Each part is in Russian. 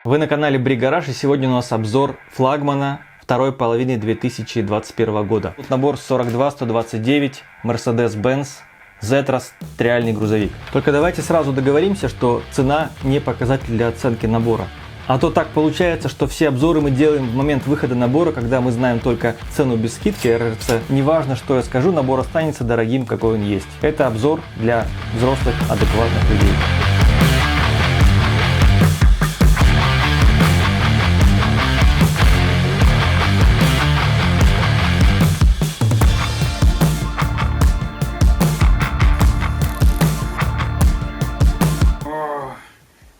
Вы на канале Brick Garage, и сегодня у нас обзор флагмана второй половины 2021 года. Тут набор 42-129 Mercedes-Benz Z-Trass триальный грузовик. Только давайте сразу договоримся, что цена не показатель для оценки набора. А то так получается, что все обзоры мы делаем в момент выхода набора, когда мы знаем только цену без скидки. Кажется, неважно, что я скажу, набор останется дорогим, какой он есть. Это обзор для взрослых, адекватных людей.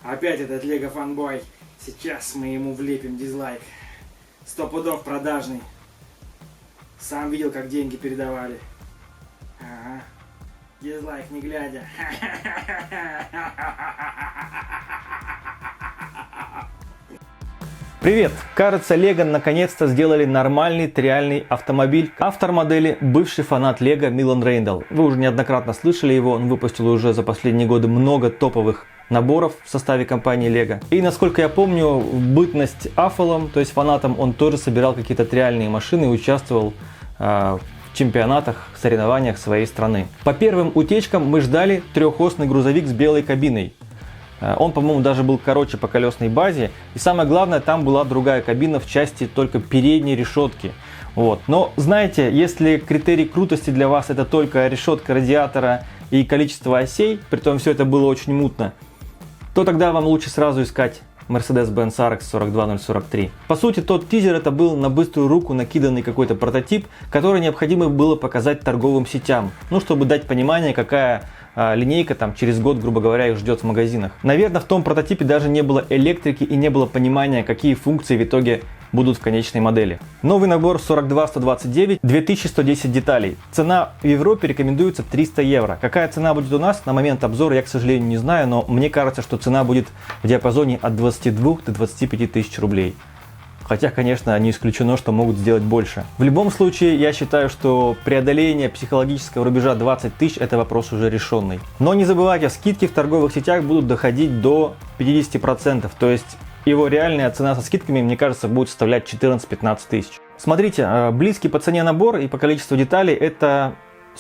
Опять этот Лего фанбой. Сейчас мы ему влепим дизлайк. 100 пудов продажный. Сам видел, как деньги передавали. Ага. Дизлайк не глядя. Привет! Кажется, Лего наконец-то сделали нормальный триальный автомобиль. Автор модели – бывший фанат Лего Милан Рейндал. Вы уже неоднократно слышали его, он выпустил уже за последние годы много топовых наборов в составе компании Lego. И насколько я помню, в бытность афолом, то есть фанатом, он тоже собирал какие-то триальные машины и участвовал в чемпионатах, соревнованиях своей страны. По первым утечкам мы ждали трехосный грузовик с белой кабиной. Он, по-моему, даже был короче по колесной базе. И самое главное, там была другая кабина в части только передней решетки. Вот. Но знаете, если критерий крутости для вас это только решетка радиатора и количество осей, притом все это было очень мутно, то тогда вам лучше сразу искать Mercedes-Benz RX 42043. По сути, тот тизер это был на быструю руку накиданный какой-то прототип, который необходимо было показать торговым сетям, ну, чтобы дать понимание, какая линейка там через год, грубо говоря, их ждет в магазинах. Наверное, в том прототипе даже не было электрики и не было понимания, какие функции в итоге будут в конечной модели. Новый набор 42-129, 2110 деталей. Цена в Европе рекомендуется 300 евро. Какая цена будет у нас на момент обзора, я, к сожалению, не знаю, но мне кажется, что цена будет в диапазоне от 22 до 25 тысяч рублей. Хотя, конечно, не исключено, что могут сделать больше. В любом случае, я считаю, что преодоление психологического рубежа 20 тысяч – это вопрос уже решенный. Но не забывайте, скидки в торговых сетях будут доходить до 50%. То есть его реальная цена со скидками, мне кажется, будет составлять 14-15 тысяч. Смотрите, близкий по цене набор и по количеству деталей – это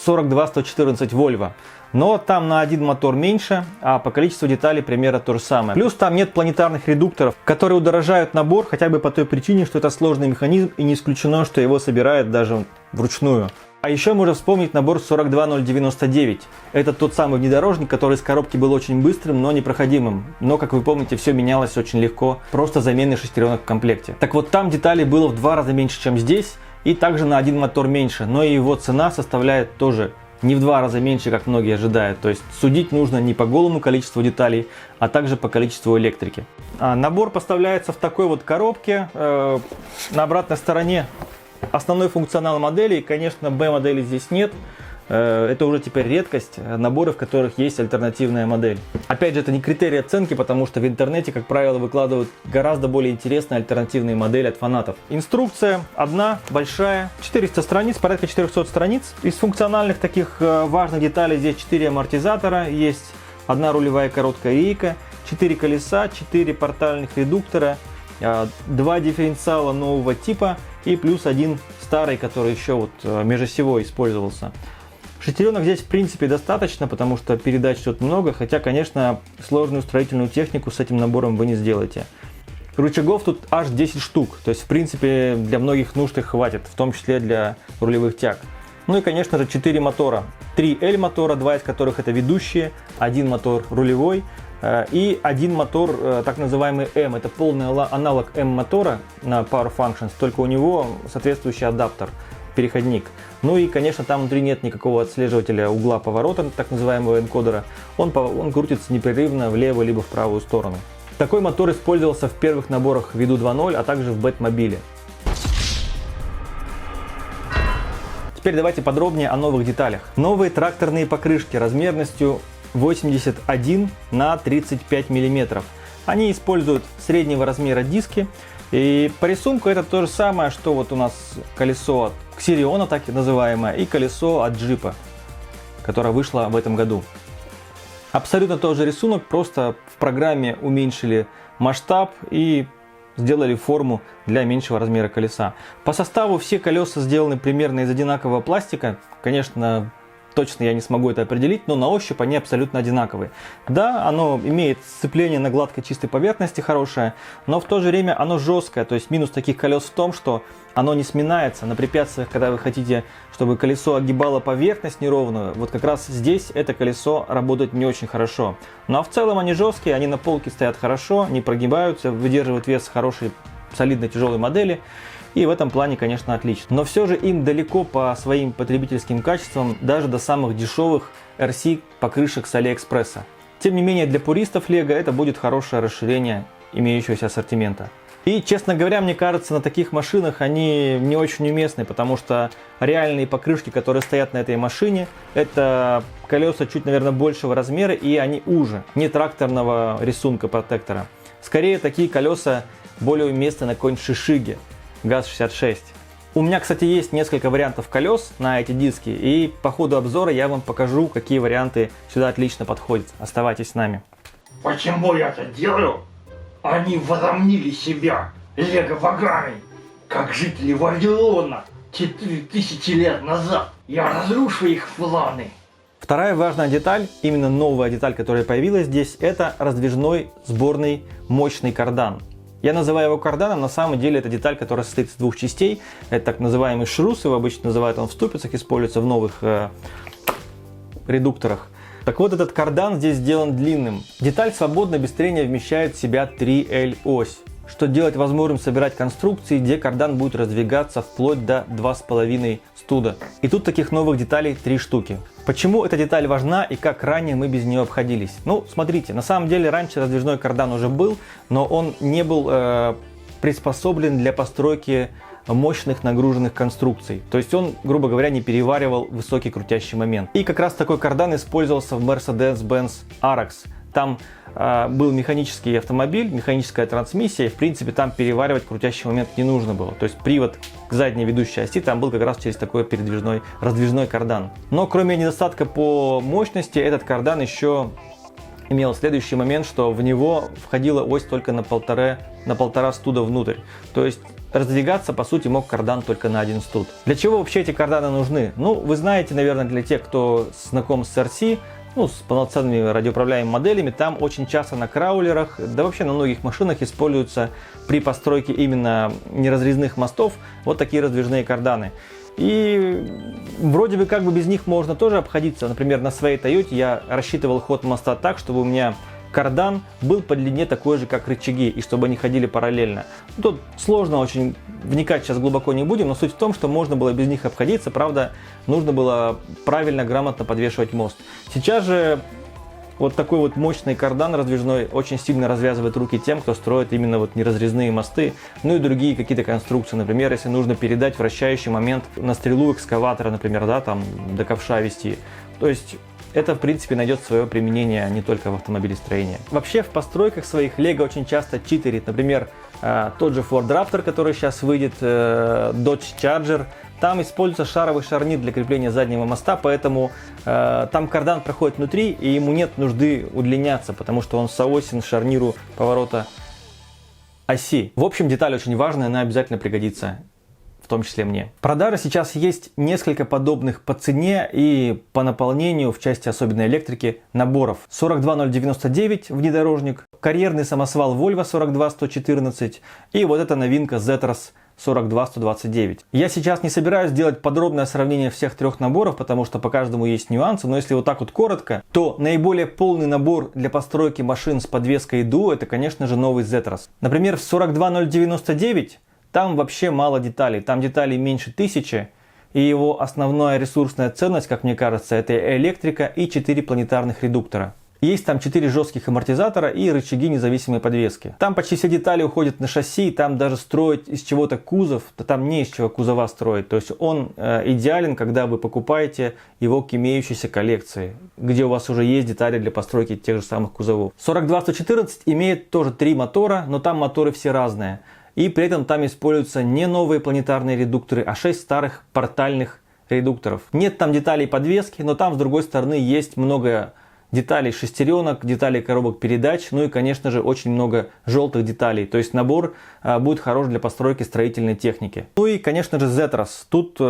42-114 Volvo. Но там на один мотор меньше, а по количеству деталей примерно то же самое. Плюс там нет планетарных редукторов, которые удорожают набор хотя бы по той причине, что это сложный механизм и не исключено, что его собирают даже вручную. А еще можно вспомнить набор 42099. Это тот самый внедорожник, который из коробки был очень быстрым, но непроходимым. Но, как вы помните, все менялось очень легко, просто заменой шестеренок в комплекте. Так вот, там деталей было в 2 раза меньше, чем здесь, и также на один мотор меньше, но и его цена составляет тоже не в 2 раза меньше, как многие ожидают. То есть судить нужно не по голому количеству деталей, а также по количеству электрики. Набор поставляется в такой вот коробке. На обратной стороне основной функционал модели. Конечно, B-модели здесь нет. Это уже теперь редкость, наборы, в которых есть альтернативная модель. Опять же, это не критерий оценки, потому что в интернете, как правило, выкладывают гораздо более интересные альтернативные модели от фанатов. Инструкция одна, большая, 400 страниц, порядка 400 страниц. Из функциональных таких важных деталей здесь 4 амортизатора, есть одна рулевая короткая рейка, 4 колеса, 4 портальных редуктора, 2 дифференциала нового типа и плюс один старый, который еще вот межосевой использовался. Шестеренок здесь в принципе достаточно, потому что передач тут много, хотя, конечно, сложную строительную технику с этим набором вы не сделаете. Рычагов тут аж 10 штук, то есть в принципе для многих нужд их хватит, в том числе для рулевых тяг. Ну и, конечно же, 4 мотора. 3 L-мотора, 2 из которых это ведущие, один мотор рулевой и один мотор, так называемый M. Это полный аналог M-мотора на Power Functions, только у него соответствующий адаптер, переходник. Ну и, конечно, там внутри нет никакого отслеживателя угла поворота, так называемого энкодера. Он крутится непрерывно влево либо в правую сторону. Такой мотор использовался в первых наборах Виду 2.0, а также в Бэтмобиле. Теперь давайте подробнее о новых деталях. Новые тракторные покрышки размерностью 81 на 35 мм. Они используют среднего размера диски. И по рисунку это то же самое, что вот у нас колесо от Ксириона, так и называемое, и колесо от джипа, которое вышло в этом году. Абсолютно тот же рисунок, просто в программе уменьшили масштаб и сделали форму для меньшего размера колеса. По составу все колеса сделаны примерно из одинакового пластика. Конечно, точно я не смогу это определить, но на ощупь они абсолютно одинаковые. Да, оно имеет сцепление на гладкой чистой поверхности хорошее, но в то же время оно жесткое. То есть минус таких колес в том, что оно не сминается на препятствиях, когда вы хотите, чтобы колесо огибало поверхность неровную. Вот как раз здесь это колесо работает не очень хорошо. Ну а в целом они жесткие, они на полке стоят хорошо, не прогибаются, выдерживают вес хорошей, солидной, тяжелой модели. И в этом плане, конечно, отлично. Но все же им далеко по своим потребительским качествам, даже до самых дешевых RC покрышек с Алиэкспресса. Тем не менее, для пуристов Lego это будет хорошее расширение имеющегося ассортимента. И, честно говоря, мне кажется, на таких машинах они не очень уместны, потому что реальные покрышки, которые стоят на этой машине, это колеса чуть, наверное, большего размера, и они уже, не тракторного рисунка протектора. Скорее, такие колеса более уместны на какой-нибудь Шишиге ГАЗ-66. У меня, кстати, есть несколько вариантов колес на эти диски, и по ходу обзора я вам покажу, какие варианты сюда отлично подходят. Оставайтесь с нами. Почему я это делаю? Они возомнили себя лего-богами, как жители Вавилона 4000 лет назад. Я разрушу их планы. Вторая важная деталь, именно новая деталь, которая появилась здесь, это раздвижной сборный мощный кардан. Я называю его карданом, на самом деле это деталь, которая состоит из двух частей. Это так называемый шрус, его обычно называют, он в ступицах, используется в новых редукторах. Так вот, этот кардан здесь сделан длинным. Деталь свободно без трения вмещает в себя 3L ось, что делает возможным собирать конструкции, где кардан будет раздвигаться вплоть до 2,5 студа. И тут таких новых деталей 3 штуки. Почему эта деталь важна и как ранее мы без нее обходились? Ну, смотрите, на самом деле раньше раздвижной кардан уже был, но он не был приспособлен для постройки мощных нагруженных конструкций. То есть он, грубо говоря, не переваривал высокий крутящий момент. И как раз такой кардан использовался в Mercedes-Benz ARAX. Там был механический автомобиль, механическая трансмиссия, и в принципе там переваривать крутящий момент не нужно было. То есть привод к задней ведущей оси там был как раз через такой раздвижной кардан. Но кроме недостатка по мощности, этот кардан еще имел следующий момент, что в него входила ось только на полтора студа внутрь. То есть раздвигаться, по сути, мог кардан только на 1 студ. Для чего вообще эти карданы нужны? Ну, вы знаете, наверное, для тех, кто знаком с RC, с полноценными радиоуправляемыми моделями, там очень часто на краулерах, да вообще на многих машинах используются при постройке именно неразрезных мостов вот такие раздвижные карданы. И вроде бы как бы без них можно тоже обходиться. Например, на своей Toyota я рассчитывал ход моста так, чтобы у меня кардан был по длине такой же, как рычаги, и чтобы они ходили параллельно. Тут сложно очень вникать, сейчас глубоко не будем, но суть в том, что можно было без них обходиться, правда, нужно было правильно, грамотно подвешивать мост. Сейчас же вот такой вот мощный кардан раздвижной очень сильно развязывает руки тем, кто строит именно вот неразрезные мосты, ну и другие какие-то конструкции. Например, если нужно передать вращающий момент на стрелу экскаватора, например, да, там до ковша вести. То есть это, в принципе, найдет свое применение не только в автомобилестроении. Вообще, в постройках своих Lego очень часто читерит. Например, тот же Ford Raptor, который сейчас выйдет, Dodge Charger. Там используется шаровый шарнир для крепления заднего моста, поэтому там кардан проходит внутри, и ему нет нужды удлиняться, потому что он соосен шарниру поворота оси. В общем, деталь очень важная, она обязательно пригодится, в том числе мне. В продаже сейчас есть несколько подобных по цене и по наполнению, в части особенно электрики, наборов. 42099 внедорожник, карьерный самосвал Volvo 42114 и вот эта новинка Zetros 42129. Я сейчас не собираюсь делать подробное сравнение всех трех наборов, потому что по каждому есть нюансы, но если вот так вот коротко, то наиболее полный набор для постройки машин с подвеской и дуо — это, конечно же, новый Zetros. Например, в 42099 там вообще мало деталей, там деталей меньше 1000, и его основная ресурсная ценность, как мне кажется, это электрика и 4 планетарных редуктора. Есть там 4 жестких амортизатора и рычаги независимой подвески. Там почти все детали уходят на шасси, там даже строить из чего-то кузов, то там не из чего кузова строить. То есть он идеален, когда вы покупаете его к имеющейся коллекции, где у вас уже есть детали для постройки тех же самых кузовов. 42114 имеет тоже 3 мотора, но там моторы все разные. И при этом там используются не новые планетарные редукторы, а 6 старых портальных редукторов. Нет там деталей подвески, но там с другой стороны есть много деталей шестеренок, деталей коробок передач, ну и, конечно же, очень много желтых деталей. То есть набор будет хорош для постройки строительной техники. Ну и, конечно же, Zetros. Тут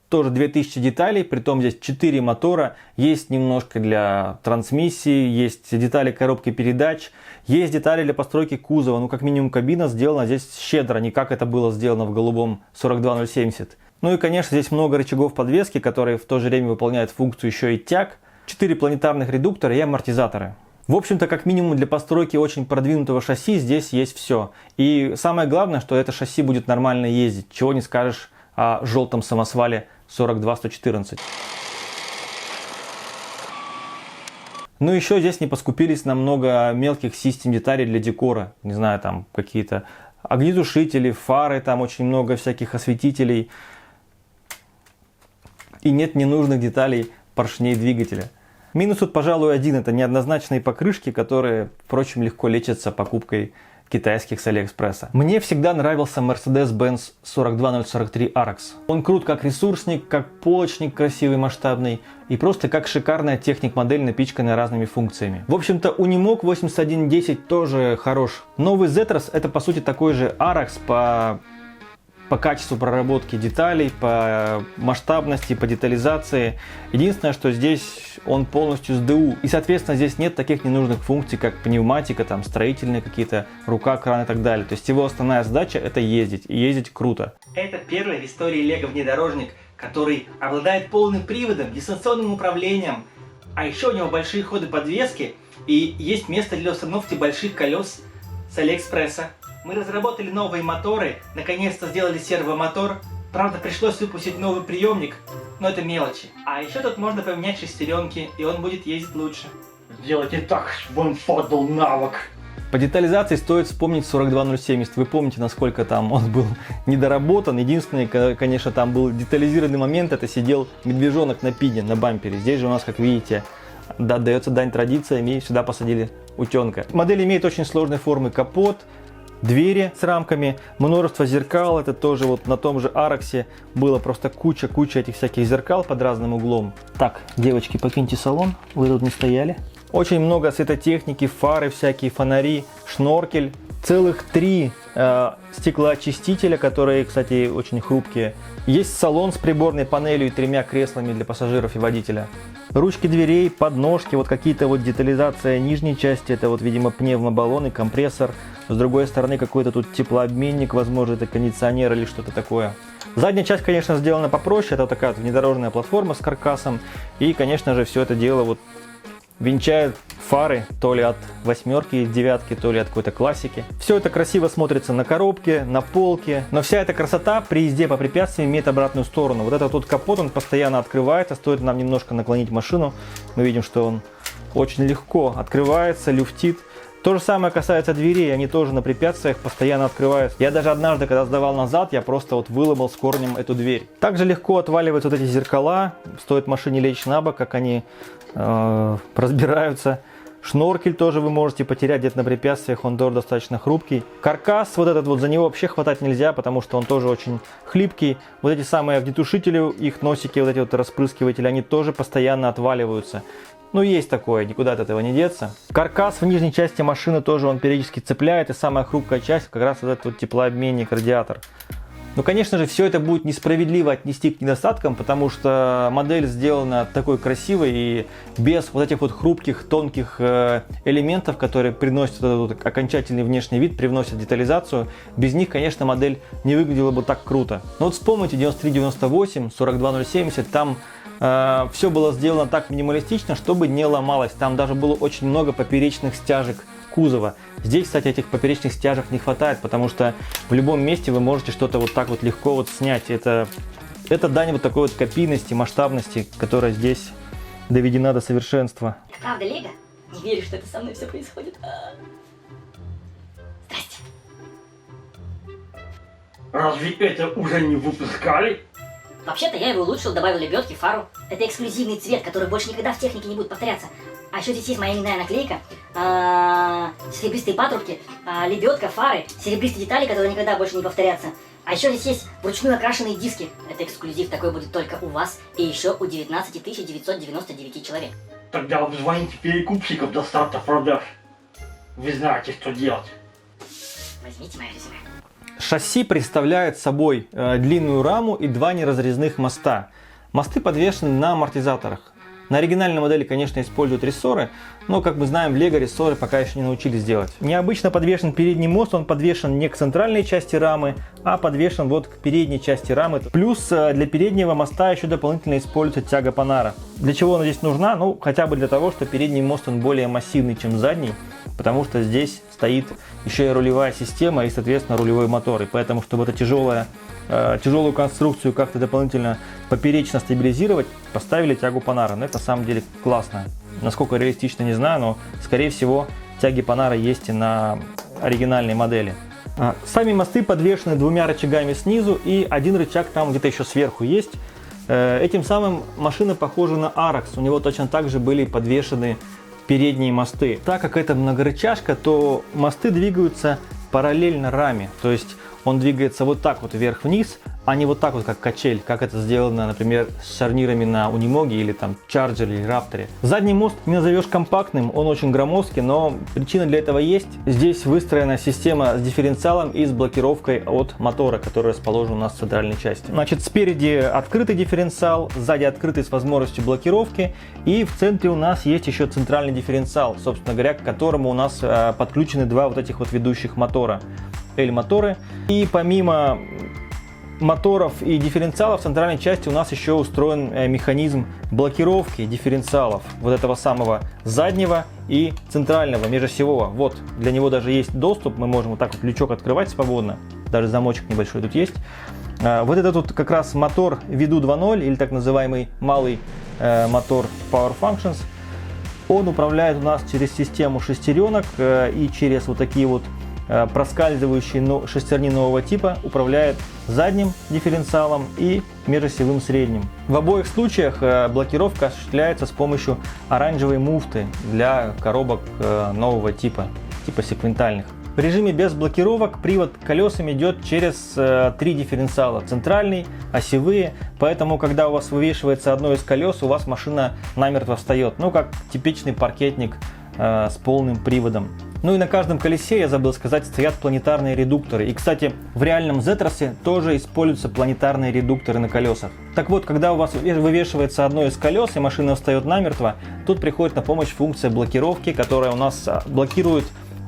тоже 2000 деталей, притом здесь 4 мотора, есть немножко для трансмиссии, есть детали коробки передач, есть детали для постройки кузова, ну как минимум кабина сделана здесь щедро, не как это было сделано в голубом 42070. Ну и конечно здесь много рычагов подвески, которые в то же время выполняют функцию еще и тяг, 4 планетарных редуктора и амортизаторы. В общем-то, как минимум для постройки очень продвинутого шасси здесь есть все. И самое главное, что это шасси будет нормально ездить, чего не скажешь о желтом самосвале 42114. Ну еще здесь не поскупились на много мелких систем деталей для декора. Не знаю, там какие-то огнетушители, фары, там очень много всяких осветителей. И нет ненужных деталей поршней двигателя. Минус тут, пожалуй, один. Это неоднозначные покрышки, которые, впрочем, легко лечатся покупкой китайских с Алиэкспресса. Мне всегда нравился Mercedes-Benz 42043 RX. Он крут как ресурсник, как полочник красивый, масштабный и просто как шикарная техник-модель, напичканная разными функциями. В общем-то, Unimog 8110 тоже хорош. Новый Zetros это по сути такой же RX по качеству проработки деталей, по масштабности, по детализации. Единственное, что здесь он полностью с ДУ. И, соответственно, здесь нет таких ненужных функций, как пневматика, там, строительные какие-то, рука, кран и так далее. То есть его основная задача это ездить. И ездить круто. Это первый в истории Лего внедорожник, который обладает полным приводом, дистанционным управлением. А еще у него большие ходы подвески и есть место для установки больших колес с Алиэкспресса. Мы разработали новые моторы, наконец-то сделали сервомотор. Правда, пришлось выпустить новый приемник, но это мелочи. А еще тут можно поменять шестеренки, и он будет ездить лучше. Сделайте так, чтобы он подал навык. По детализации стоит вспомнить 42070. Вы помните, насколько там он был недоработан. Единственный, конечно, там был детализированный момент, это сидел медвежонок на пине, на бампере. Здесь же у нас, как видите, да, дается дань традициям, и сюда посадили утенка. Модель имеет очень сложной формы капот, двери с рамками, множество зеркал. Это тоже вот на том же Араксе было просто куча этих всяких зеркал под разным углом. Так, девочки, покиньте салон, вы тут не стояли. Очень много светотехники, фары всякие, фонари, шноркель. Целых 3 стеклоочистителя, которые, кстати, очень хрупкие. Есть салон с приборной панелью и 3 креслами для пассажиров и водителя. Ручки дверей, подножки, вот какие-то вот детализация нижней части. Это вот, видимо, пневмобаллон и компрессор. С другой стороны, какой-то тут теплообменник, возможно, это кондиционер или что-то такое. Задняя часть, конечно, сделана попроще. Это вот такая вот внедорожная платформа с каркасом. И, конечно же, все это дело вот венчают фары, то ли от 8 и 9, то ли от какой-то классики. Все это красиво смотрится на коробке, на полке, но вся эта красота при езде по препятствиям имеет обратную сторону. Вот этот вот капот, он постоянно открывается, стоит нам немножко наклонить машину, мы видим, что он очень легко открывается, люфтит. То же самое касается дверей, они тоже на препятствиях постоянно открываются. Я даже однажды, когда сдавал назад, я просто вот выломал с корнем эту дверь. Также легко отваливаются вот эти зеркала, стоит машине лечь на бок, как они разбираются. Шноркель тоже вы можете потерять где-то на препятствиях, он тоже достаточно хрупкий. Каркас вот этот вот, за него вообще хватать нельзя, потому что он тоже очень хлипкий. Вот эти самые огнетушители, их носики, вот эти вот распрыскиватели, они тоже постоянно отваливаются. Ну, есть такое, никуда от этого не деться. Каркас в нижней части машины тоже он периодически цепляет, и самая хрупкая часть как раз вот этот вот теплообменник, радиатор. Но, конечно же, все это будет несправедливо отнести к недостаткам, потому что модель сделана такой красивой и без вот этих вот хрупких, тонких элементов, которые приносят этот вот окончательный внешний вид, привносят детализацию. Без них, конечно, модель не выглядела бы так круто. Но вот вспомните 9398, 42070, там все было сделано так минималистично, чтобы не ломалось. Там даже было очень много поперечных стяжек кузова. Здесь, кстати, этих поперечных стяжек не хватает, потому что в любом месте вы можете что-то вот так вот легко вот снять. Это дань вот такой вот копийности, масштабности, которая здесь доведена до совершенства. Это правда Лего? Не верю, что это со мной все происходит. Здрасте. Разве это уже не выпускали? Вообще-то я его улучшил, добавил лебедки, фару. Это эксклюзивный цвет, который больше никогда в технике не будет повторяться. А еще здесь есть моя именная наклейка, серебристые патрубки, лебедка, фары, серебристые детали, которые никогда больше не повторятся. А еще здесь есть вручную окрашенные диски. Это эксклюзив, такой будет только у вас и еще у 19 999 человек. Тогда обзвоните перекупщиков до старта продаж. Вы знаете, что делать. Возьмите мое резюме. Шасси представляет собой длинную раму и два неразрезных моста. Мосты подвешены на амортизаторах. На оригинальной модели, конечно, используют рессоры, но, как мы знаем, в Lego рессоры пока еще не научились делать. Необычно подвешен передний мост, он подвешен не к центральной части рамы, а подвешен вот к передней части рамы. Плюс для переднего моста еще дополнительно используется тяга Panara. Для чего она здесь нужна? Ну, хотя бы для того, что передний мост он более массивный, чем задний, потому что здесь стоит еще и рулевая система и, соответственно, рулевой мотор. И поэтому, чтобы эта тяжелую конструкцию как-то дополнительно поперечно стабилизировать, поставили тягу Panara. Но это на самом деле классно. Насколько реалистично, не знаю, но скорее всего тяги Panara есть и на оригинальной модели. Сами мосты подвешены двумя рычагами снизу, и один рычаг там где-то еще сверху есть. Этим самым машина похожа на Arax. У него точно так же были подвешены передние мосты. Так как это многорычажка, то мосты двигаются параллельно раме. То есть он двигается вот так вот вверх-вниз, а не вот так вот, как качель, как это сделано, например, с шарнирами на Унимоге или там Чарджере или Рапторе. Задний мост не назовешь компактным, он очень громоздкий, но причина для этого есть. Здесь выстроена система с дифференциалом и с блокировкой от мотора, который расположен у нас в центральной части. Значит, спереди открытый дифференциал, сзади открытый с возможностью блокировки, и в центре у нас есть еще центральный дифференциал, собственно говоря, к которому у нас подключены два вот этих вот ведущих мотора. L-моторы. И помимо моторов и дифференциалов в центральной части у нас еще устроен механизм блокировки дифференциалов вот этого самого заднего и центрального межосевого. Вот, для него даже есть доступ, мы можем вот так вот лючок открывать свободно, даже замочек небольшой тут есть. Вот этот вот как раз мотор VDU 2.0 или так называемый малый мотор Power Functions, он управляет у нас через систему шестеренок и через вот такие вот проскальзывающие шестерни нового типа, управляет задним дифференциалом и межосевым средним. В обоих случаях блокировка осуществляется с помощью оранжевой муфты для коробок нового типа секвентальных. В режиме без блокировок привод колесами идет через три дифференциала: центральный, осевые, поэтому когда у вас вывешивается одно из колес, у вас машина намертво встает, ну как типичный паркетник с полным приводом. Ну и на каждом колесе, я забыл сказать, стоят планетарные редукторы. И, кстати, в реальном Z-тросе тоже используются планетарные редукторы на колесах. Так вот, когда у вас вывешивается одно из колес и машина встает намертво, тут приходит на помощь функция блокировки, которая у нас блокирует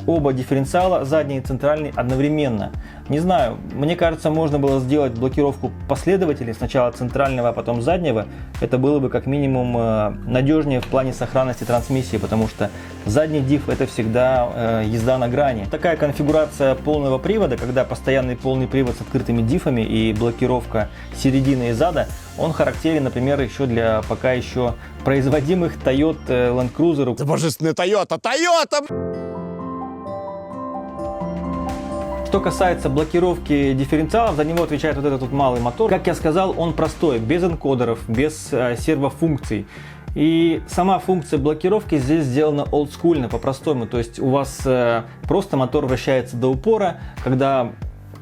оба дифференциала, задний и центральный, одновременно. Не знаю, мне кажется, можно было сделать блокировку последовательно, сначала центрального, а потом заднего. Это было бы как минимум надежнее в плане сохранности трансмиссии, потому что задний дифф это всегда езда на грани. Такая конфигурация полного привода, когда постоянный полный привод с открытыми диффами и блокировка середины и зада, он характерен, например, еще для пока еще производимых Toyota Land Cruiser. Это божественная Toyota! Что касается блокировки дифференциалов, за него отвечает вот этот вот малый мотор. Как я сказал, он простой, без энкодеров, без сервофункций. И сама функция блокировки здесь сделана олдскульно, по-простому. То есть у вас просто мотор вращается до упора, когда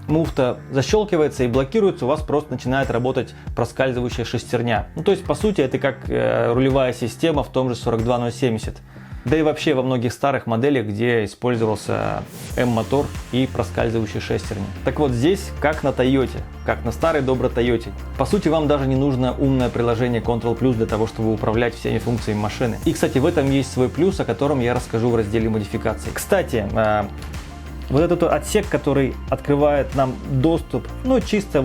муфта защелкивается и блокируется, у вас просто начинает работать проскальзывающая шестерня. Ну, то есть, по сути, это как рулевая система в том же 42070. Да и вообще во многих старых моделях, где использовался М-мотор и проскальзывающие шестерни. Так вот здесь, как на Тойоте, как на старой доброй Тойоте. По сути, вам даже не нужно умное приложение Ctrl+ для того, чтобы управлять всеми функциями машины. И, кстати, в этом есть свой плюс, о котором я расскажу в разделе модификации. Кстати, вот этот отсек, который открывает нам доступ, ну чисто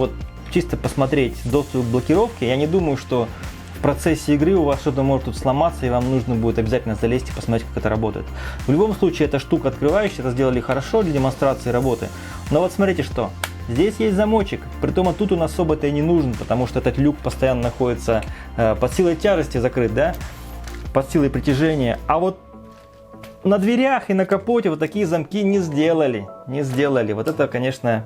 посмотреть доступ к блокировке, я не думаю, что в процессе игры у вас что-то может тут сломаться, и вам нужно будет обязательно залезть и посмотреть, как это работает. В любом случае, эта штука открывающая, это сделали хорошо для демонстрации работы. Но вот смотрите что, здесь есть замочек, притом тут он особо-то и не нужен, потому что этот люк постоянно находится под силой тяжести закрыт, да, под силой притяжения. А вот на дверях и на капоте вот такие замки не сделали. Вот это, конечно,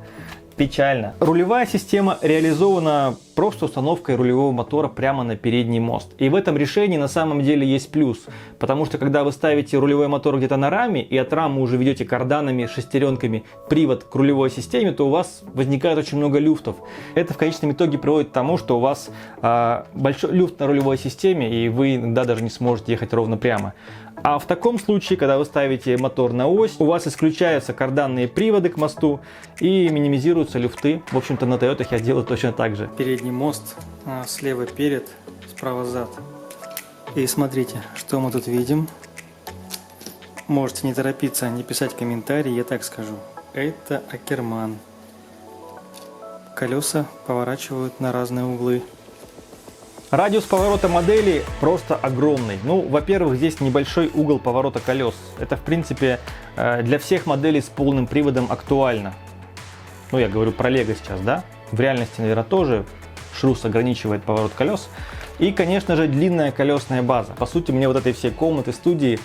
печально. Рулевая система реализована просто установкой рулевого мотора прямо на передний мост. И в этом решении на самом деле есть плюс, потому что когда вы ставите рулевой мотор где-то на раме и от рамы уже ведете карданами, шестеренками привод к рулевой системе, то у вас возникает очень много люфтов. Это в конечном итоге приводит к тому, что у вас большой люфт на рулевой системе, и вы иногда даже не сможете ехать ровно прямо. А в таком случае, когда вы ставите мотор на ось, у вас исключаются карданные приводы к мосту и минимизируются люфты. В общем-то, на Тойотах я делаю точно так же. Передний мост, слева перед, справа зад. И смотрите, что мы тут видим. Можете не торопиться, не писать комментарии, я так скажу. Это Акерман. Колеса поворачивают на разные углы. Радиус поворота модели просто огромный. Ну, во-первых, здесь небольшой угол поворота колес. Это, в принципе, для всех моделей с полным приводом актуально. Ну, я говорю про Лего сейчас, да? В реальности, наверное, тоже шрус ограничивает поворот колес. И, конечно же, длинная колесная база. По сути, мне вот этой всей комнаты студии,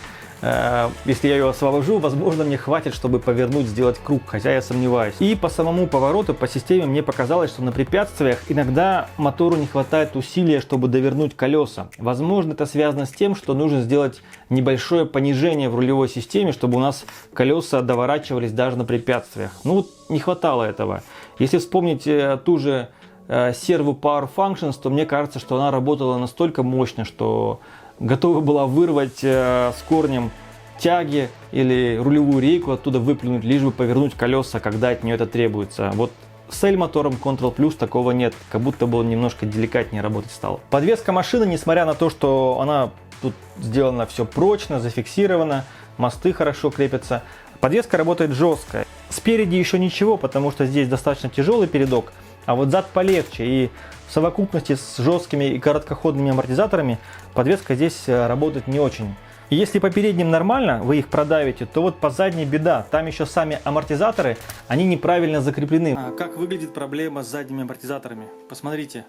если я ее освобожу, возможно, мне хватит, чтобы повернуть, сделать круг, хотя я сомневаюсь. И по самому повороту, по системе, мне показалось, что на препятствиях иногда мотору не хватает усилия, чтобы довернуть колеса. Возможно, это связано с тем, что нужно сделать небольшое понижение в рулевой системе, чтобы у нас колеса доворачивались даже на препятствиях. Ну вот не хватало этого. Если вспомнить ту же Servo Power Functions, то мне кажется, что она работала настолько мощно, что готова была вырвать с корнем тяги или рулевую рейку, оттуда выплюнуть, лишь бы повернуть колеса, когда от нее это требуется. Вот с L-мотором Control Plus такого нет, как будто бы он немножко деликатнее работать стал. Подвеска машины, несмотря на то, что она тут сделана все прочно, зафиксировано, мосты хорошо крепятся, подвеска работает жестко. Спереди еще ничего, потому что здесь достаточно тяжелый передок, а вот зад полегче, и в совокупности с жесткими и короткоходными амортизаторами подвеска здесь работает не очень. И если по передним нормально, вы их продавите, то вот по задней беда. Там еще сами амортизаторы, они неправильно закреплены. Как выглядит проблема с задними амортизаторами? Посмотрите.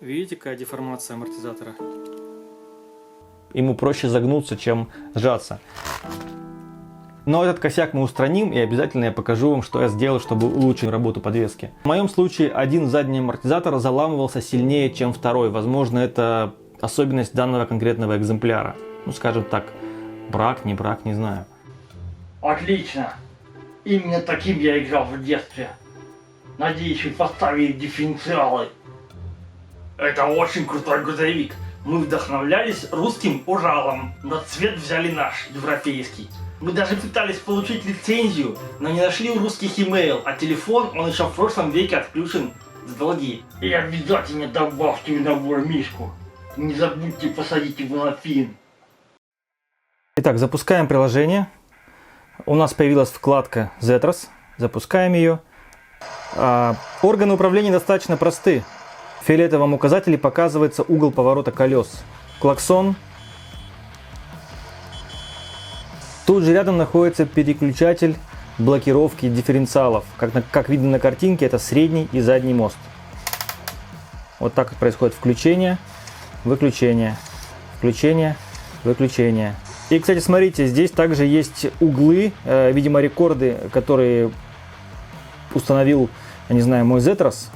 Видите, какая деформация амортизатора? Ему проще загнуться, чем сжаться. Но этот косяк мы устраним, и обязательно я покажу вам, что я сделал, чтобы улучшить работу подвески. В моем случае один задний амортизатор заламывался сильнее, чем второй. Возможно, это особенность данного конкретного экземпляра. Ну, скажем так, брак, не знаю. Отлично. Именно таким я играл в детстве. Надеюсь, вы поставили дифференциалы. Это очень крутой грузовик. Мы вдохновлялись русским Уралом, но цвет взяли наш, европейский. Мы даже пытались получить лицензию, но не нашли у русских имейл, а телефон, он еще в прошлом веке отключен за долги. И обязательно добавьте в набор мишку. Не забудьте посадить его на фин. Итак, запускаем приложение. У нас появилась вкладка Zetros. Запускаем ее. Органы управления достаточно просты. В фиолетовом указателе показывается угол поворота колес. Клаксон. Тут же рядом находится переключатель блокировки дифференциалов. Как видно на картинке, это средний и задний мост. Вот так происходит включение, выключение, включение, выключение. И, кстати, смотрите, здесь также есть углы, видимо, рекорды, которые установил, я не знаю, мой Zetros.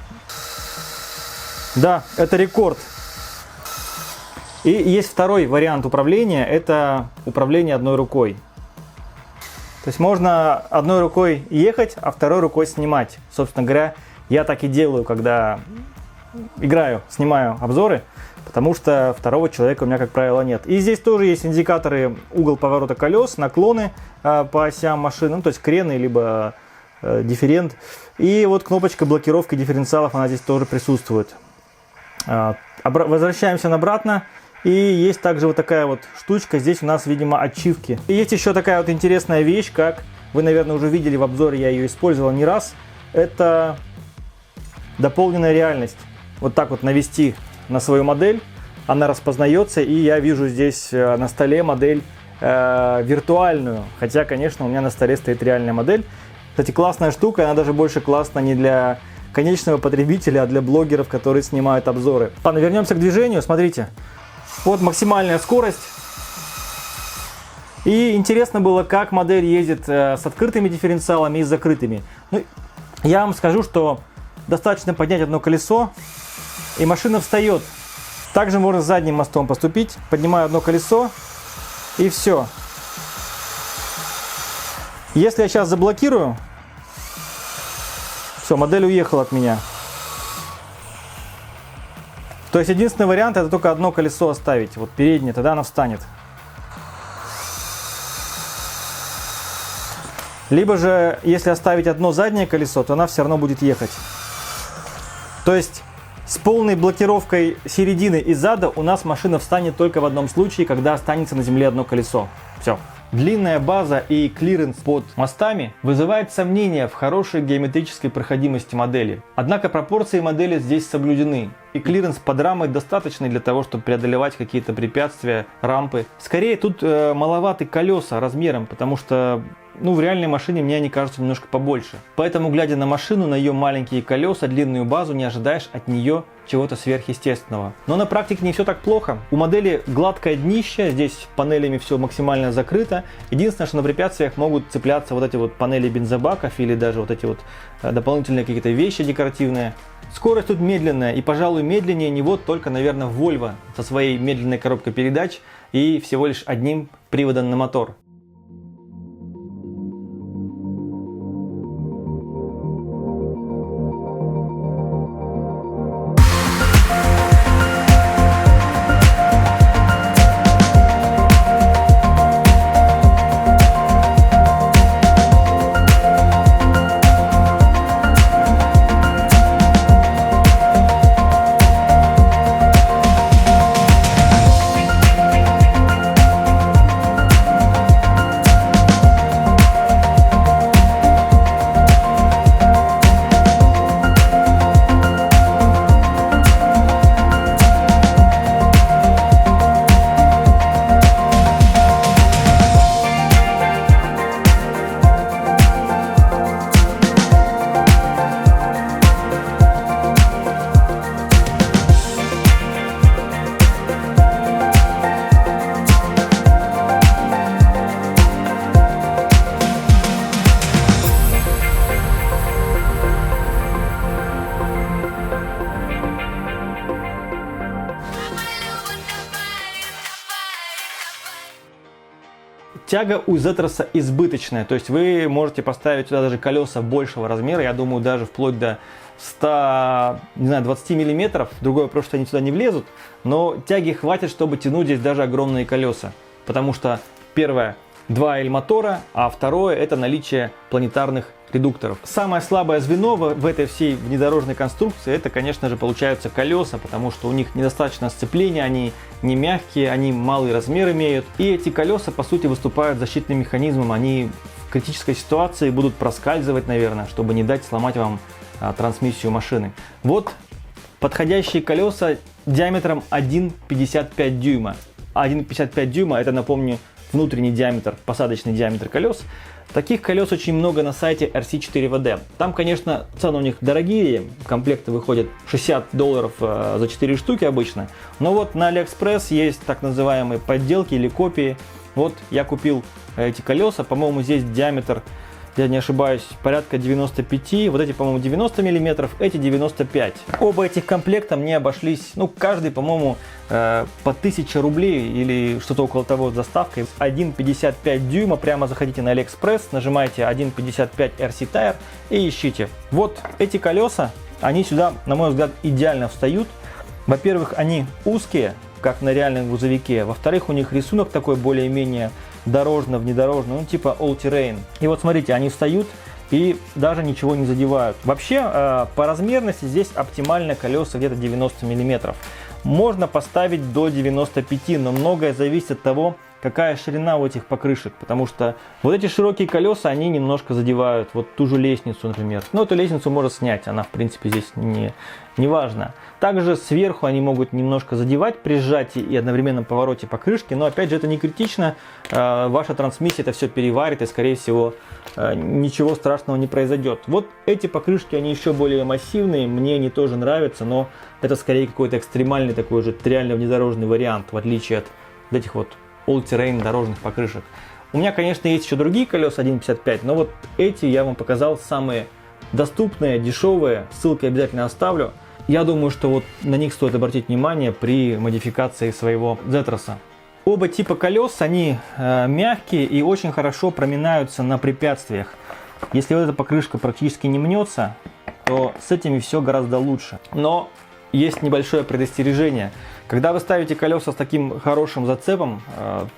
Да, это рекорд. И есть второй вариант управления, это управление одной рукой. То есть можно одной рукой ехать, а второй рукой снимать. Собственно говоря, я так и делаю, когда играю, снимаю обзоры, потому что второго человека у меня, как правило, нет. И здесь тоже есть индикаторы угол поворота колес, наклоны по осям машины, ну, то есть крены, либо дифферент. И вот кнопочка блокировки дифференциалов, она здесь тоже присутствует. Возвращаемся обратно. И есть также вот такая вот штучка, здесь у нас, видимо, ачивки. И есть еще такая вот интересная вещь, как вы, наверное, уже видели в обзоре, я ее использовал не раз. Это дополненная реальность. Вот так вот навести на свою модель, она распознается, и я вижу здесь на столе модель виртуальную. Хотя, конечно, у меня на столе стоит реальная модель. Кстати, классная штука, она даже больше классна не для конечного потребителя, а для блогеров, которые снимают обзоры. Ладно, вернемся к движению, смотрите. Вот максимальная скорость. И интересно было, как модель ездит с открытыми дифференциалами и с закрытыми. Ну, я вам скажу, что достаточно поднять одно колесо, и машина встает. Также можно задним мостом поступить. Поднимаю одно колесо, и все. Если я сейчас заблокирую, все, модель уехала от меня. То есть единственный вариант — это только одно колесо оставить, вот переднее, тогда она встанет. Либо же, если оставить одно заднее колесо, то она все равно будет ехать. То есть с полной блокировкой середины и зада у нас машина встанет только в одном случае, когда останется на земле одно колесо. Все. Длинная база и клиренс под мостами вызывает сомнения в хорошей геометрической проходимости модели. Однако пропорции модели здесь соблюдены, и клиренс под рамой достаточный для того, чтобы преодолевать какие-то препятствия, рампы. Скорее тут маловаты колеса размером, потому что в реальной машине мне они кажутся немножко побольше. Поэтому, глядя на машину, на ее маленькие колеса, длинную базу, не ожидаешь от нее чего-то сверхъестественного. Но на практике не все так плохо. У модели гладкое днище, здесь панелями все максимально закрыто. Единственное, что на препятствиях могут цепляться вот эти вот панели бензобаков или даже вот эти вот дополнительные какие-то вещи декоративные. Скорость тут медленная, и, пожалуй, медленнее него только, наверное, Volvo со своей медленной коробкой передач и всего лишь одним приводом на мотор. Тяга у Зетроса избыточная, то есть вы можете поставить сюда даже колеса большего размера, я думаю, даже вплоть до 120 мм. Другое вопрос, что они сюда не влезут, но тяги хватит, чтобы тянуть здесь даже огромные колеса. Потому что первое, 2 L-мотора, а второе — это наличие планетарных редукторов. Самое слабое звено в этой всей внедорожной конструкции — это, конечно же, получаются колеса, потому что у них недостаточно сцепления, они не мягкие, они малый размер имеют. И эти колеса, по сути, выступают защитным механизмом, они в критической ситуации будут проскальзывать, наверное, чтобы не дать сломать вам трансмиссию машины. Вот подходящие колеса диаметром 1,55 дюйма. 1,55 дюйма — это, напомню, внутренний диаметр, посадочный диаметр колес. Таких колес очень много на сайте RC4WD. Там, конечно, цены у них дорогие, комплекты выходят $60 за 4 штуки обычно. Но вот на AliExpress есть так называемые подделки или копии. Вот я купил эти колеса, по-моему, здесь диаметр, я не ошибаюсь, порядка 95, вот эти, по-моему, 90 мм, эти 95. Оба этих комплекта мне обошлись, каждый, по-моему, по 1000 рублей или что-то около того с доставкой. 1,55 дюйма, прямо заходите на AliExpress, нажимаете 1,55 RC Tire и ищите. Вот эти колеса, они сюда, на мой взгляд, идеально встают. Во-первых, они узкие, как на реальном грузовике. Во-вторых, у них рисунок такой более-менее дорожно-внедорожный, типа all-terrain. И вот смотрите, они встают и даже ничего не задевают. Вообще, по размерности здесь оптимально колеса где-то 90 мм. Можно поставить до 95, но многое зависит от того, какая ширина у этих покрышек, потому что вот эти широкие колеса, они немножко задевают вот ту же лестницу, например. Но эту лестницу можно снять, она, в принципе, здесь не важна. Также сверху они могут немножко задевать при сжатии и одновременном повороте покрышки, но опять же это не критично, ваша трансмиссия это все переварит и, скорее всего, ничего страшного не произойдет. Вот эти покрышки, они еще более массивные, мне они тоже нравятся, но это скорее какой-то экстремальный такой же реально внедорожный вариант, в отличие от этих вот all-terrain дорожных покрышек. У меня, конечно, есть еще другие колеса 1,55, но вот эти я вам показал самые доступные, дешевые, ссылки обязательно оставлю. Я думаю, что вот на них стоит обратить внимание при модификации своего Зетроса. Оба типа колес, они мягкие и очень хорошо проминаются на препятствиях. Если вот эта покрышка практически не мнется, то с этими все гораздо лучше. Но есть небольшое предостережение. Когда вы ставите колеса с таким хорошим зацепом,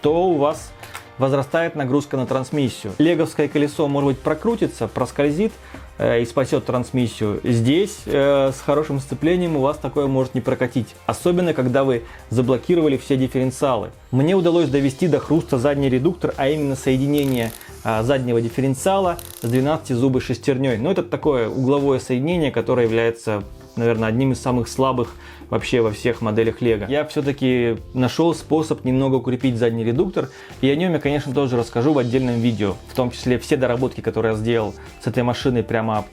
то у вас возрастает нагрузка на трансмиссию. Леговское колесо, может быть, прокрутится, проскользит и спасет трансмиссию. Здесь с хорошим сцеплением у вас такое может не прокатить. Особенно, когда вы заблокировали все дифференциалы. Мне удалось довести до хруста задний редуктор, а именно соединение заднего дифференциала с 12-зубой шестерней. Но это такое угловое соединение, которое является, наверное, одним из самых слабых вообще во всех моделях Lego. Я все-таки нашел способ немного укрепить задний редуктор, и о нем я, конечно, тоже расскажу в отдельном видео. В том числе все доработки, которые я сделал с этой машиной прямо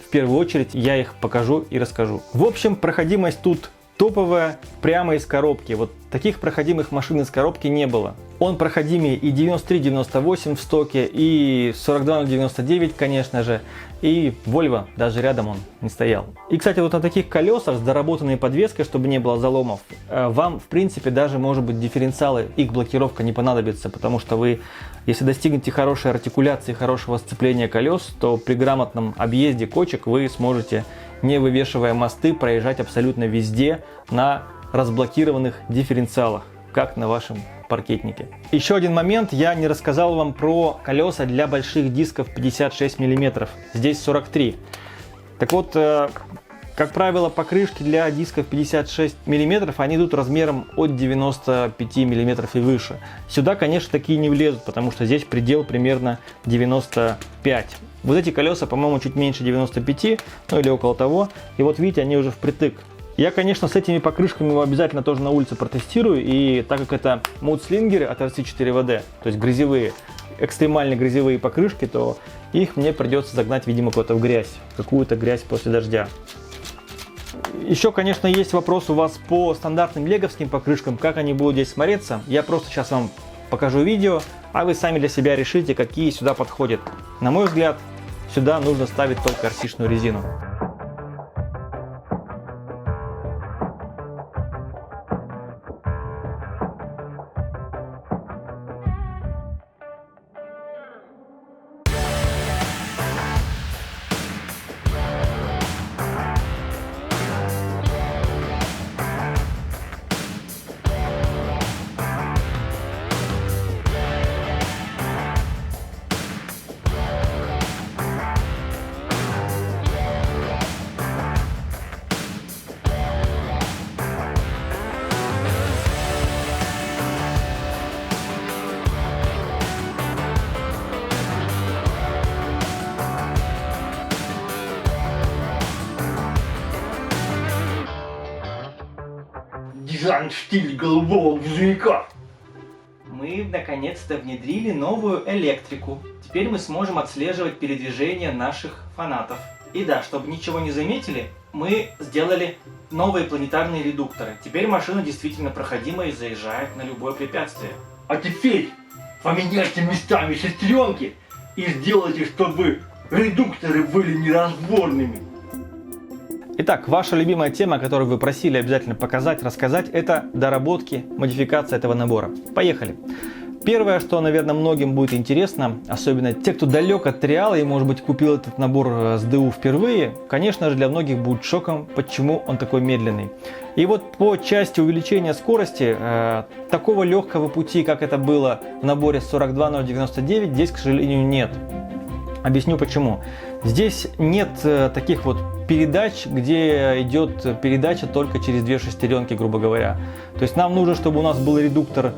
в первую очередь, я их покажу и расскажу. В общем, проходимость тут топовая, прямо из коробки. Вот таких проходимых машин из коробки не было. Он проходимее и 93-98 в стоке, и 42-99, конечно же, и Volvo, даже рядом он не стоял. И, кстати, вот на таких колесах с доработанной подвеской, чтобы не было заломов, вам, в принципе, даже, может быть, дифференциалы, их блокировка не понадобится, потому что вы, если достигнете хорошей артикуляции, хорошего сцепления колес, то при грамотном объезде кочек вы сможете, не вывешивая мосты, проезжать абсолютно везде на разблокированных дифференциалах, как на вашем паркетнике. Еще один момент, я не рассказал вам про колеса для больших дисков 56 мм, здесь 43. Так вот, как правило, покрышки для дисков 56 мм, они идут размером от 95 мм и выше. Сюда, конечно, такие не влезут, потому что здесь предел примерно 95. Вот эти колеса, по-моему, чуть меньше 95, ну или около того. И вот видите, они уже впритык. Я, конечно, с этими покрышками его обязательно тоже на улице протестирую. И так как это мудслингеры от RC4WD, то есть грязевые, экстремально грязевые покрышки, то их мне придется загнать, видимо, куда-то в грязь. Какую-то грязь после дождя. Еще, конечно, есть вопрос у вас по стандартным леговским покрышкам, как они будут здесь смотреться. Я просто сейчас вам покажу видео, а вы сами для себя решите, какие сюда подходят. На мой взгляд, сюда нужно ставить только RC-шную резину. Дизайн в стиле голубого грузовика. Мы наконец-то внедрили новую электрику. Теперь мы сможем отслеживать передвижение наших фанатов. И да, чтобы ничего не заметили, мы сделали новые планетарные редукторы. Теперь машина действительно проходима и заезжает на любое препятствие. А теперь поменяйте местами шестеренки и сделайте, чтобы редукторы были неразборными. Итак, ваша любимая тема, которую вы просили обязательно показать, рассказать, это доработки, модификация этого набора. Поехали! Первое, что, наверное, многим будет интересно, особенно те, кто далек от Триала и, может быть, купил этот набор с ДУ впервые, конечно же, для многих будет шоком, почему он такой медленный. И вот по части увеличения скорости, такого легкого пути, как это было в наборе 42099, здесь, к сожалению, нет. Объясню почему. Здесь нет таких вот передач, где идет передача только через две шестеренки, грубо говоря. То есть нам нужно, чтобы у нас был редуктор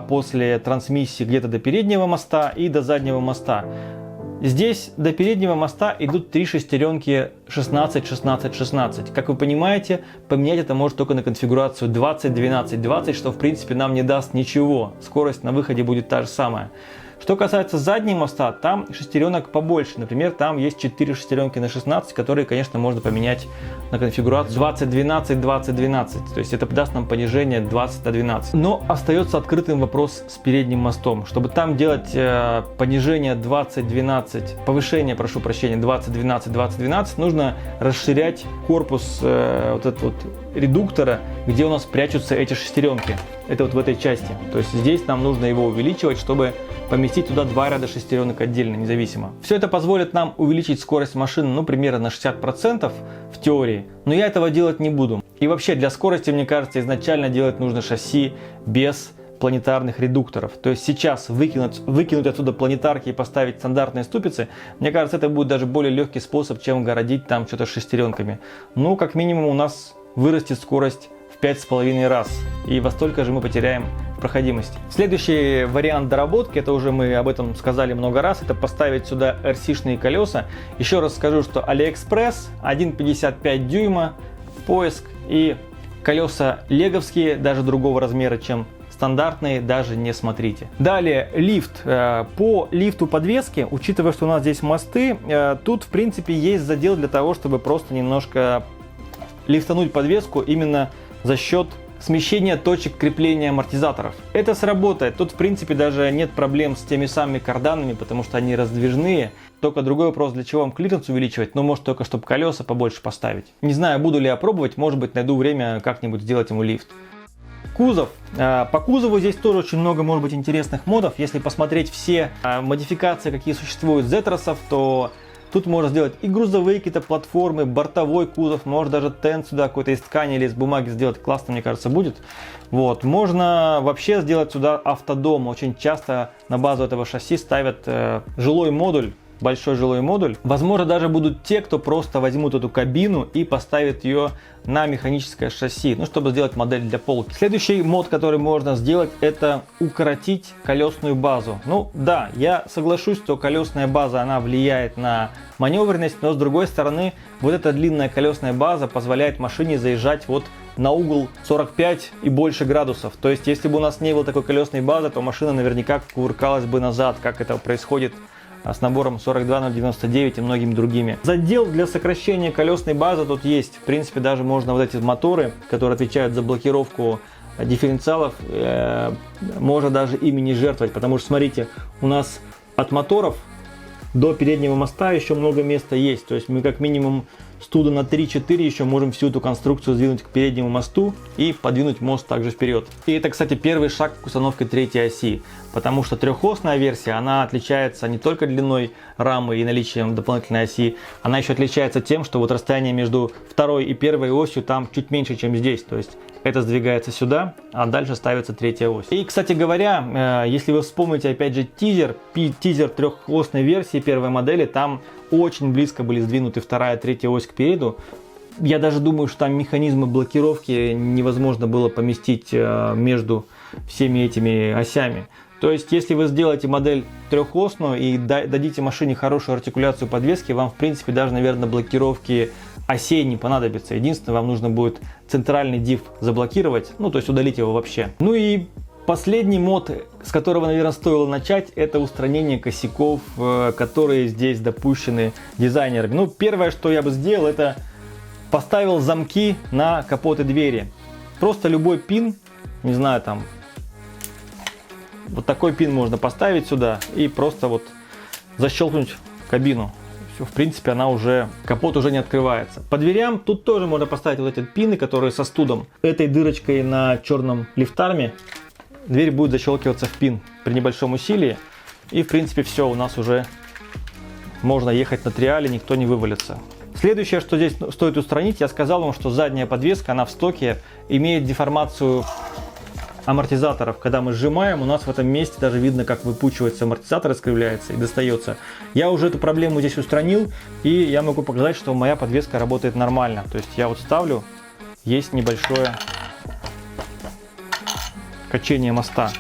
после трансмиссии где-то до переднего моста и до заднего моста. Здесь до переднего моста идут три шестеренки 16, 16, 16. Как вы понимаете, поменять это может только на конфигурацию 20, 12, 20, что в принципе нам не даст ничего. Скорость на выходе будет та же самая. Что касается заднего моста, там шестеренок побольше. Например, там есть 4 шестеренки на 16, которые, конечно, можно поменять на конфигурацию 20-12-20-12. То есть это даст нам понижение 20 на 12. Но остается открытым вопрос с передним мостом. Чтобы там делать понижение 20-12, повышение, прошу прощения, 20-12-20-12, нужно расширять корпус вот этого вот редуктора, где у нас прячутся эти шестеренки. Это вот в этой части. То есть здесь нам нужно его увеличивать, чтобы поместить туда 2 ряда шестеренок отдельно, независимо. Все это позволит нам увеличить скорость машины, ну, примерно на 60% в теории, но я этого делать не буду. И вообще для скорости, мне кажется, изначально делать нужно шасси без планетарных редукторов. То есть сейчас выкинуть отсюда планетарки и поставить стандартные ступицы, мне кажется, это будет даже более легкий способ, чем городить там что-то шестеренками. Ну, как минимум у нас вырастет скорость в 5,5 раз, и во столько же мы потеряем проходимости. Следующий вариант доработки, это уже мы об этом сказали много раз, это поставить сюда RC-шные колеса. Еще раз скажу, что AliExpress 1,55 дюйма, поиск, и колеса леговские, даже другого размера, чем стандартные, даже не смотрите. Далее лифт. По лифту подвески, учитывая, что у нас здесь мосты, тут в принципе есть задел для того, чтобы просто немножко лифтануть подвеску именно за счет смещения точек крепления амортизаторов. Это сработает. Тут в принципе даже нет проблем с теми самыми карданами, потому что они раздвижные. Только другой вопрос, для чего вам клиренс увеличивать, но может только чтобы колеса побольше поставить. Не знаю, буду ли я пробовать, может быть найду время как-нибудь сделать ему лифт. Кузов. По кузову здесь тоже очень много может быть интересных модов. Если посмотреть все модификации, какие существуют Зетросов, то тут можно сделать и грузовые какие-то платформы, бортовой кузов, может даже тент сюда какой-то из ткани или из бумаги сделать. Классно, мне кажется, будет. Вот. Можно вообще сделать сюда автодом. Очень часто на базу этого шасси ставят жилой модуль. Большой жилой модуль. Возможно, даже будут те, кто просто возьмут эту кабину и поставят ее на механическое шасси, ну, чтобы сделать модель для полки. Следующий мод, который можно сделать, это укоротить колесную базу. Ну, да, я соглашусь, что колесная база, она влияет на маневренность, но с другой стороны, вот эта длинная колесная база позволяет машине заезжать вот на угол 45 и больше градусов. То есть, если бы у нас не было такой колесной базы, то машина наверняка кувыркалась бы назад, как это происходит с набором 42099 и многими другими. Задел для сокращения колесной базы тут есть. В принципе, даже можно вот эти моторы, которые отвечают за блокировку дифференциалов, можно даже ими не жертвовать, потому что, смотрите, у нас от моторов до переднего моста еще много места есть. То есть мы как минимум студа на 3-4 еще можем всю эту конструкцию сдвинуть к переднему мосту и подвинуть мост также вперед. И это, кстати, первый шаг к установке третьей оси, потому что трехосная версия, она отличается не только длиной рамы и наличием дополнительной оси, она еще отличается тем, что вот расстояние между второй и первой осью там чуть меньше, чем здесь. То есть это сдвигается сюда, а дальше ставится третья ось. И, кстати говоря, если вы вспомните опять же тизер трехосной версии первой модели, там очень близко были сдвинуты вторая и третья ось к переду. Я даже думаю, что там механизмы блокировки невозможно было поместить между всеми этими осями. То есть, если вы сделаете модель трехосную и дадите машине хорошую артикуляцию подвески, вам, в принципе, даже, наверное, блокировки осей не понадобится. Единственное, вам нужно будет центральный диф заблокировать, ну, то есть удалить его вообще. Ну и последний мод, с которого, наверное, стоило начать, это устранение косяков, которые здесь допущены дизайнерами. Ну, первое, что я бы сделал, это поставил замки на капоты двери. Просто любой пин, не знаю, там, вот такой пин можно поставить сюда и просто вот защелкнуть кабину. Все, в принципе, капот уже не открывается. По дверям тут тоже можно поставить вот эти пины, которые со студом. Этой дырочкой на черном лифтарме дверь будет защелкиваться в пин при небольшом усилии. И, в принципе, все, у нас уже можно ехать на триале, никто не вывалится. Следующее, что здесь стоит устранить, я сказал вам, что задняя подвеска, она в стоке имеет деформацию амортизаторов. Когда мы сжимаем, у нас в этом месте даже видно, как выпучивается амортизатор, искривляется и достается. Я уже эту проблему здесь устранил, и я могу показать, что моя подвеска работает нормально. То есть я вот ставлю, есть небольшое качение моста.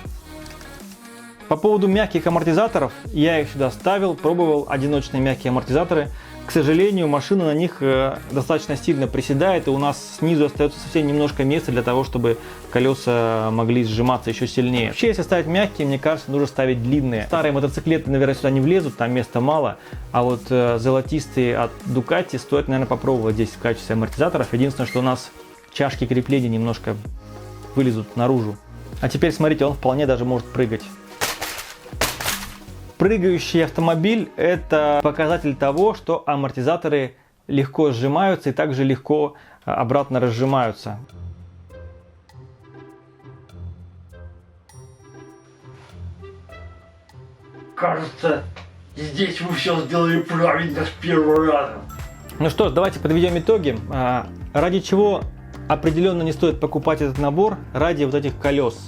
По поводу мягких амортизаторов, я их сюда ставил, пробовал одиночные мягкие амортизаторы. К сожалению, машина на них достаточно сильно приседает, и у нас снизу остается совсем немножко места для того, чтобы колеса могли сжиматься еще сильнее. Вообще, если ставить мягкие, мне кажется, нужно ставить длинные. Старые мотоциклеты, наверное, сюда не влезут, там места мало, а вот золотистые от Ducati стоит, наверное, попробовать здесь в качестве амортизаторов. Единственное, что у нас чашки крепления немножко вылезут наружу. А теперь смотрите, он вполне даже может прыгать. Прыгающий автомобиль – это показатель того, что амортизаторы легко сжимаются и также легко обратно разжимаются. Кажется, здесь вы все сделали правильно с первого раза. Ну что ж, давайте подведем итоги. Ради чего определенно не стоит покупать этот набор? Ради вот этих колес.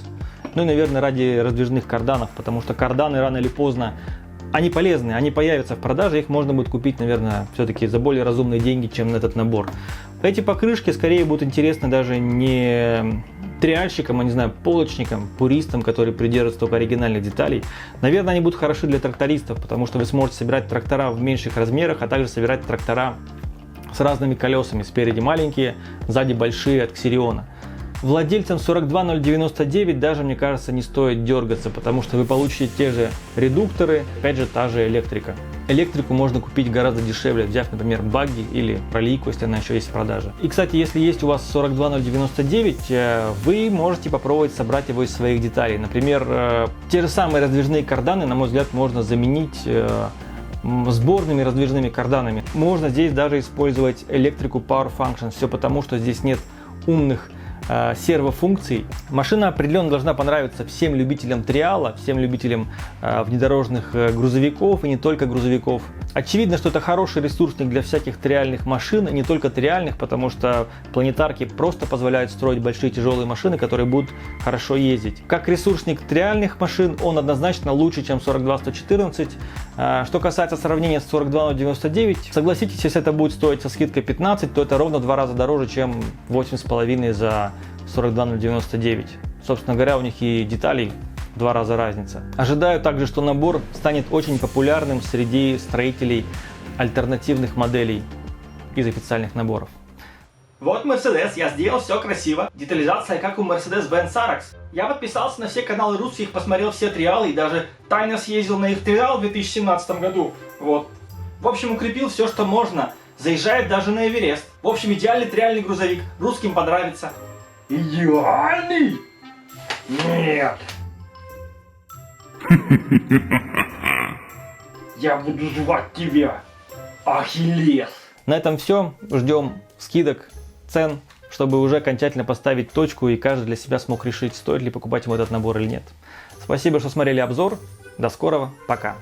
Ну и, наверное, ради раздвижных карданов, потому что карданы рано или поздно, они полезны, они появятся в продаже, их можно будет купить, наверное, все-таки за более разумные деньги, чем на этот набор. Эти покрышки скорее будут интересны даже не триальщикам, а не знаю, полочникам, пуристам, которые придерживаются только оригинальных деталей. Наверное, они будут хороши для трактористов, потому что вы сможете собирать трактора в меньших размерах, а также собирать трактора с разными колесами, спереди маленькие, сзади большие от Xiryona. Владельцам 42099 даже, мне кажется, не стоит дергаться, потому что вы получите те же редукторы, опять же, та же электрика. Электрику можно купить гораздо дешевле, взяв, например, багги или пролейку, если она еще есть в продаже. И, кстати, если есть у вас 42099, вы можете попробовать собрать его из своих деталей. Например, те же самые раздвижные карданы, на мой взгляд, можно заменить сборными раздвижными карданами. Можно здесь даже использовать электрику Power Function, все потому, что здесь нет умных сервофункций. Машина определенно должна понравиться всем любителям триала, всем любителям внедорожных грузовиков и не только грузовиков. Очевидно, что это хороший ресурсник для всяких триальных машин, и не только триальных, потому что планетарки просто позволяют строить большие тяжелые машины, которые будут хорошо ездить. Как ресурсник триальных машин он однозначно лучше, чем 42114. Что касается сравнения с 42099, согласитесь, если это будет стоить со скидкой 15, то это ровно в 2 раза дороже, чем 8,5 за 42099. Собственно говоря, у них и деталей в 2 раза разница. Ожидаю также, что набор станет очень популярным среди строителей альтернативных моделей из официальных наборов. Вот Mercedes, я сделал все красиво. Детализация как у Mercedes-Benz ARAX. Я подписался на все каналы русских, посмотрел все триалы и даже тайно съездил на их триал в 2017 году. Вот. В общем, укрепил все, что можно. Заезжает даже на Эверест. В общем, идеальный триальный грузовик. Русским понравится. Идеальный? Нет. Я буду звать тебя Ахиллес. На этом все. Ждем скидок, цен, чтобы уже окончательно поставить точку и каждый для себя смог решить, стоит ли покупать ему этот набор или нет. Спасибо, что смотрели обзор. До скорого. Пока.